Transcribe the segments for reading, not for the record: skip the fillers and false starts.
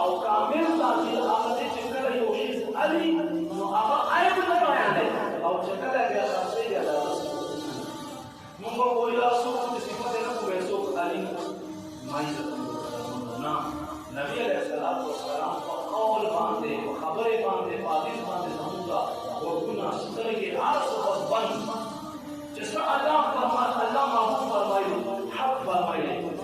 او کامل تاثیر هغه چې کله یو شی علي نو هغه عیب نه بیانوي او چې کله بیا خاصه بیا لازم موږ وایو څوک چې صفات نه کوي څوک علي مایه نه نبی علیہ الصلوۃ والسلام په قول باندې په خبره باندې په حدیث باندې زموږه ورګونه سترګې عرض وبند چې څه الله فرمان الله معفو فرمایي حق فرمایي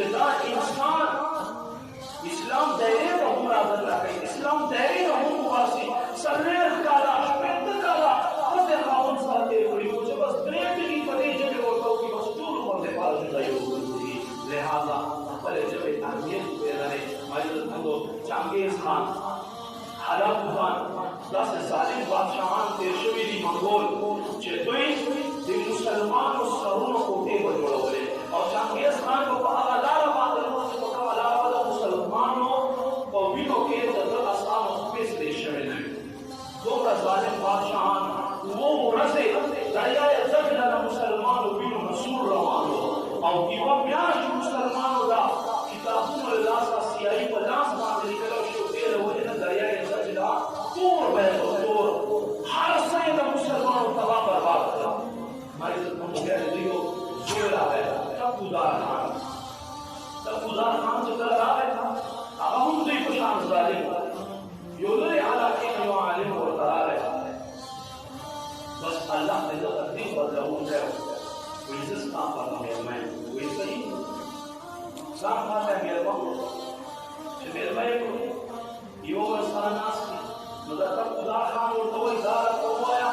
چې دا انسان اسلام دایره ته هم راغلی اسلام دایره ته هم واسي سره کالا شپږ کالا خدای خاون سره وړي چې بس درې دې په دې چې ورته کې بس ټول باندې پاره دی لہذا خپل جوړې اهمیت ورلري ماجد چنگیز خان حالات خان داس ظالم بادشاہان تیر شوی دي منګول چې دوی د مسلمانانو سرونو کوټې په جوړولې او چنگیز خان په هغه لار باندې چې په هغه لار باندې مسلمانانو په وینو کې د اسلام سپیس دي شوی دي دوه ظالم بادشاہان وو ورسې دایای ځکه د مسلمانانو وینو مسور روانو او یو بیا چې مسلمانانو دا کتابونه لاس سیاهي په لاس باندې لیکل شو ډېر ونه دایای ځکه دا تور به تور هر څه د مسلمانانو تباہ برباد کړ مایز کوم کې دیو جوړ راغی تقودار خان چې کله راغی هغه هم دوی په شان ظالم یو لري علاقه یو عالم ورته راغی بس الله دې تقدیر بدلون دی ویزس کا فرمایي مې وې صحیح ځان ماته مېرمن چې مېرمن یو ورسره ناس نو دا تقودار خان ورته وایي دا وایا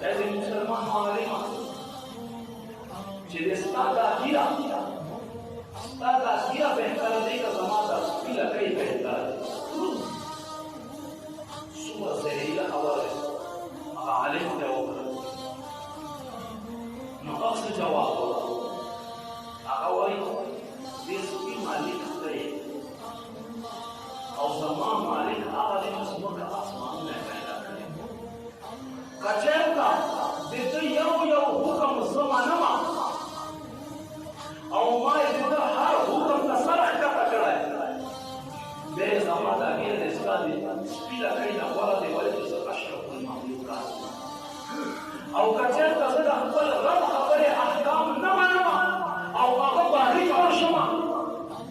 دې مسلمان عالم چې دې ستاده کیرا بهتر دی که زما دا سپیله کوي بهتر څومره زهریله خبره هغه عالم ته وکړه نو هغه څه جواب هغه وایي دې سپي مالک دی او زما مالک هغه دی چې ځمکه اسمانونه پیدا کړي که چېرته د ده یو حکم زما نه وه او ما یې د ده هر حکم ته سر ښکته کړی بیا یې زما د هغې د ستا د سپیله کوي نه غوره دی ولې چې زه اشرف المخلوقات او که چېرته زه د خپل رب خبرې احکام نه منم او هغه باغي جوړ شم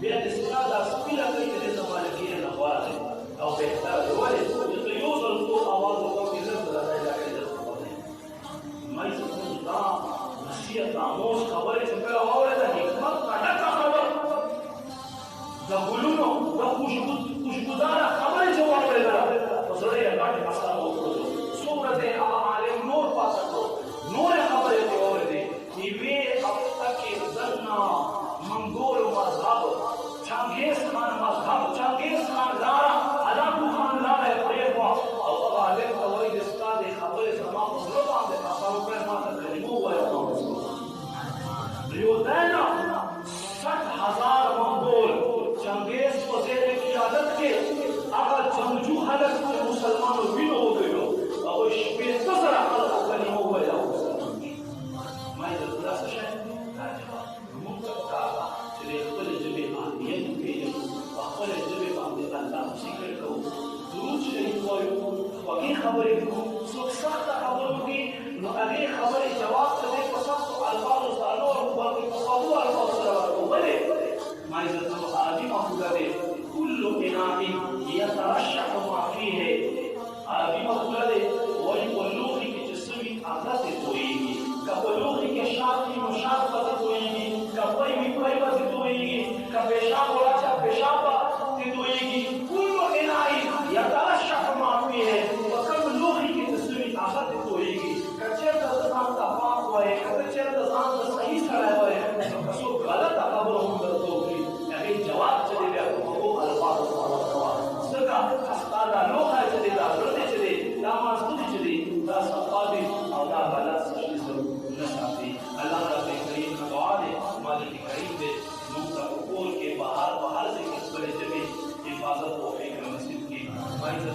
بیا د ستا دا سپیله کوي چې دی زما له هغې نه غوره دی او بهتر دی ولې چې ته یو ځل څو اواز وکړو چې زه به درته لګوي درته خبرې مایز کوم دا نصیحت آموز خبرې چې کله واورېده حکمت نه ډکه خبر د ګلونو د خوشبوداره خبرې چې واورېدله په زړه یې غټې مسله وکړلو څومره دی هغه عالم نور پاسه کړو نورې خبرې ترې واورېدې یوې هفته کې زنه منګولو مذهب چنګیز خان مذهب چنګیز خان لاره هلاکو خان لاره یې پرېښوه او هغه عالم ته وایي د ستا دې خبرې زما په زړه باندې اثر وکړی ما ته کلمه ووایه یو دی نه 60,000 منګول چنګیز په زیر قیادت کې هغه جنګجو خلک چې مسلمانو وینو وګړو هغوی شپېته زره خلکو کلمه وویله ما یې درته دا څه شی دا جواب زموږ ته پکار ده چې د خپلې ژبې اهمیت وپېژنو په خپلې ژبې باندې الله ذکر کوو درود شریف وایو خوږې خبرې کوو څوک سخته خبرې وکړي نو هغې خبرې جواب ته دی په سختو الفاظو سره نور بلکې په خوږو الفاظو سره ورکړو ولې ما عزت عربي مقوله ده كل إناء يترشح ما فيه عربي مقوله ده وایي په لوښي کې چې څه وي هغه ترې تویېږي که په لوښي کې شات وي نو شات به ترې تویېږي که پی وي پی به ترې تویېږي که پیشاب ولاړ